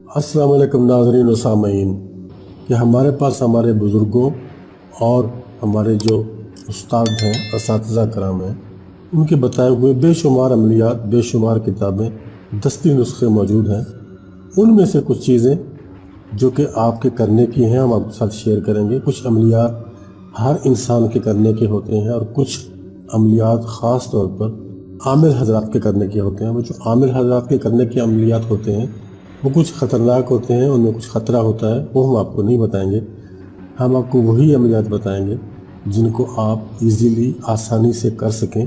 السلام علیکم ناظرین و سامعین، کہ ہمارے پاس ہمارے بزرگوں اور ہمارے جو استاد ہیں، اساتذہ کرام ہیں، ان کے بتائے ہوئے بے شمار عملیات، بے شمار کتابیں، دستی نسخے موجود ہیں۔ ان میں سے کچھ چیزیں جو کہ آپ کے کرنے کی ہیں ہم آپ کے ساتھ شیئر کریں گے۔ کچھ عملیات ہر انسان کے کرنے کے ہوتے ہیں اور کچھ عملیات خاص طور پر عامل حضرات کے کرنے کے ہوتے ہیں۔ وہ جو عامل حضرات کے کرنے کے عملیات ہوتے ہیں وہ کچھ خطرناک ہوتے ہیں، ان میں کچھ خطرہ ہوتا ہے، وہ ہم آپ کو نہیں بتائیں گے۔ ہم آپ کو وہی عملیات بتائیں گے جن کو آپ ایزیلی، آسانی سے کر سکیں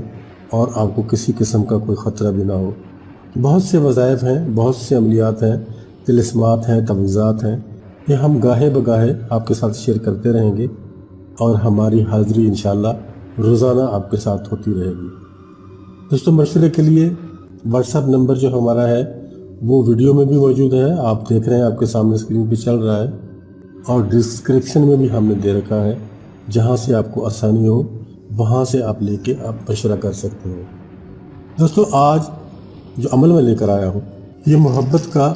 اور آپ کو کسی قسم کا کوئی خطرہ بھی نہ ہو۔ بہت سے وظائف ہیں، بہت سے عملیات ہیں، طلسمات ہیں، تعویذات ہیں، یہ ہم گاہے بگاہے آپ کے ساتھ شیئر کرتے رہیں گے اور ہماری حاضری انشاءاللہ روزانہ آپ کے ساتھ ہوتی رہے گی۔ دوستوں، مشورے کے لیے واٹس ایپ نمبر جو ہمارا ہے وہ ویڈیو میں بھی موجود ہے، آپ دیکھ رہے ہیں، آپ کے سامنے اسکرین پہ چل رہا ہے، اور ڈسکرپشن میں بھی ہم نے دے رکھا ہے، جہاں سے آپ کو آسانی ہو وہاں سے آپ لے کے آپ مشورہ کر سکتے ہیں۔ دوستوں، آج جو عمل میں لے کر آیا ہوں یہ محبت کا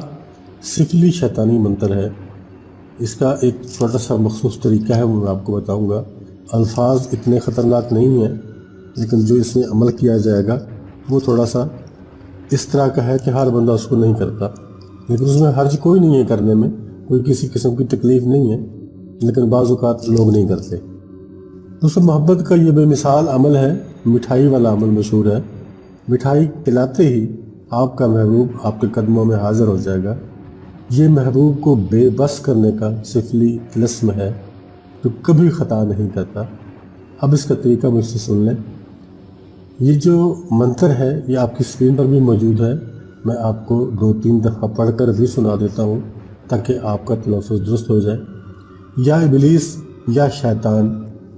سفلی شیطانی منتر ہے۔ اس کا ایک چھوٹا سا مخصوص طریقہ ہے، وہ میں آپ کو بتاؤں گا۔ الفاظ اتنے خطرناک نہیں ہیں، لیکن جو اس میں عمل کیا جائے گا وہ تھوڑا سا اس طرح کا ہے کہ ہر بندہ اس کو نہیں کرتا، لیکن اس میں حرج کوئی نہیں ہے کرنے میں، کوئی کسی قسم کی تکلیف نہیں ہے، لیکن بعض اوقات لوگ نہیں کرتے۔ دوستوں، محبت کا یہ بے مثال عمل ہے، مٹھائی والا عمل مشہور ہے۔ مٹھائی کھلاتے ہی آپ کا محبوب آپ کے قدموں میں حاضر ہو جائے گا۔ یہ محبوب کو بے بس کرنے کا سفلی طلسم ہے جو کبھی خطا نہیں کرتا۔ اب اس کا طریقہ مجھ سے سن لیں۔ یہ جو منتر ہے یہ آپ کی اسکرین پر بھی موجود ہے، میں آپ کو 2-3 دفعہ پڑھ کر بھی سنا دیتا ہوں تاکہ آپ کا تلفظ درست ہو جائے۔ یا ابلیس، یا شیطان،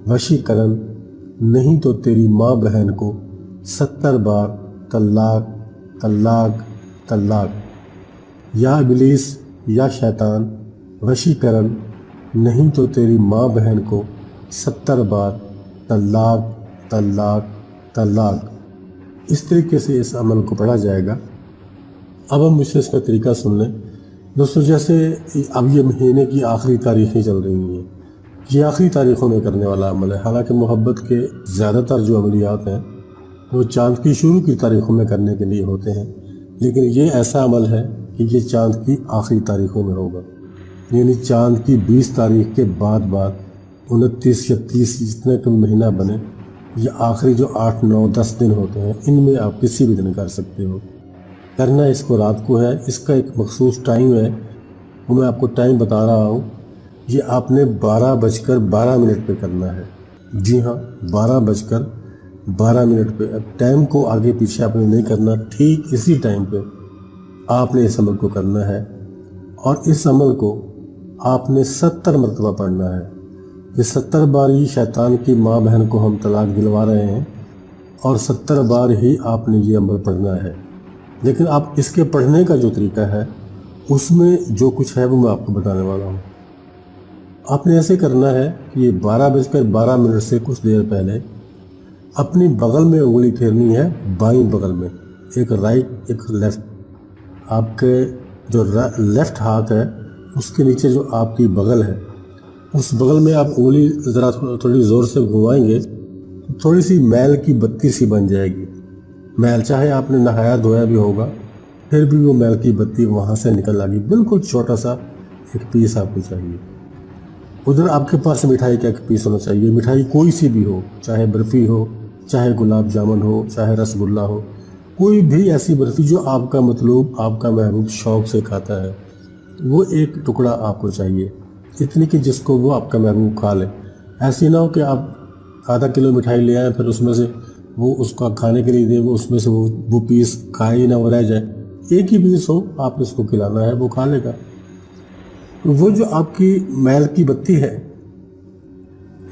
وشی کرن، نہیں تو تیری ماں بہن کو 70 بار طلاق طلاق طلاق۔ یا ابلیس، یا شیطان، وشی کرن، نہیں تو تیری ماں بہن کو 70 بار طلاق طلاق طلاق۔ اس طریقے سے اس عمل کو پڑھا جائے گا۔ اب ہم مجھ سے اس کا طریقہ سن لیں۔ دوستو، جیسے اب یہ مہینے کی آخری تاریخیں چل رہی ہیں، یہ آخری تاریخوں میں کرنے والا عمل ہے۔ حالانکہ محبت کے زیادہ تر جو عملیات ہیں وہ چاند کی شروع کی تاریخوں میں کرنے کے لیے ہوتے ہیں، لیکن یہ ایسا عمل ہے کہ یہ چاند کی آخری تاریخوں میں ہوگا، یعنی چاند کی 20 تاریخ کے بعد 29 یا 30 جتنے کا مہینہ بنے، یہ آخری جو 8، 9، 10 دن ہوتے ہیں، ان میں آپ کسی بھی دن کر سکتے ہو۔ کرنا اس کو رات کو ہے، اس کا ایک مخصوص ٹائم ہے، وہ میں آپ کو ٹائم بتا رہا ہوں۔ یہ آپ نے 12:12 پہ کرنا ہے۔ جی ہاں، 12:12 پہ۔ اب ٹائم کو آگے پیچھے آپ نے نہیں کرنا، ٹھیک اسی ٹائم پہ آپ نے اس عمل کو کرنا ہے، اور اس عمل کو آپ نے 70 مرتبہ پڑھنا ہے۔ یہ 70 بار ہی شیطان کی ماں بہن کو ہم طلاق دلوا رہے ہیں، اور 70 بار ہی آپ نے یہ عمل پڑھنا ہے۔ لیکن آپ اس کے پڑھنے کا جو طریقہ ہے اس میں جو کچھ ہے وہ میں آپ کو بتانے والا ہوں۔ آپ نے ایسے کرنا ہے کہ یہ 12:12 سے کچھ دیر پہلے اپنی بغل میں انگلی پھیرنی ہے، بائیں بغل میں، ایک رائٹ ایک لیفٹ۔ آپ کے جو لیفٹ ہاتھ ہے اس کے نیچے جو آپ کی بغل ہے، اس بغل میں آپ انگلی ذرا تھوڑی زور سے گھمائیں گے تو تھوڑی سی میل کی بتی سی بن جائے گی۔ میل چاہے آپ نے نہایا دھویا بھی ہوگا، پھر بھی وہ میل کی بتی وہاں سے نکل آئے گی۔ بالکل چھوٹا سا ایک پیس آپ کو چاہیے۔ ادھر آپ کے پاس مٹھائی کا ایک پیس ہونا چاہیے، مٹھائی کوئی سی بھی ہو، چاہے برفی ہو، چاہے گلاب جامن ہو، چاہے رس گلہ ہو، کوئی بھی ایسی برفی جو آپ کا مطلوب، آپ کا محبوب شوق سے کھاتا ہے، وہ ایک ٹکڑا آپ کو چاہیے، اتنی کہ جس کو وہ آپ کا محبوب کھا لے۔ ایسی نہ ہو کہ آپ آدھا کلو مٹھائی لے آئیں، پھر اس میں سے وہ اس کو کھانے کے لیے دے، وہ اس میں سے وہ پیس کھائے ہی نہ، وہ رہ جائے۔ ایک ہی پیس ہو، آپ نے اس کو کھلانا ہے، وہ کھا لے گا۔ وہ جو آپ کی میل کی بتی ہے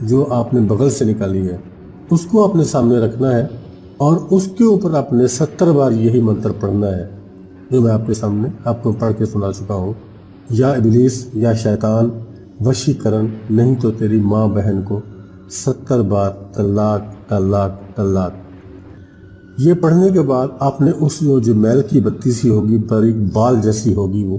جو آپ نے بغل سے نکالی ہے، اس کو آپ نے سامنے رکھنا ہے، اور اس کے اوپر آپ نے 70 بار یہی منتر پڑھنا ہے جو میں آپ کے سامنے آپ کو پڑھ کے سنا چکا ہوں۔ یا ابلیس، یا شیطان، وشی کرن، نہیں تو تیری ماں بہن کو 70 بار طلاق طلاق طلاق۔ یہ پڑھنے کے بعد آپ نے اس جو میل کی بتی سی ہوگی، باریک بال جیسی ہوگی، وہ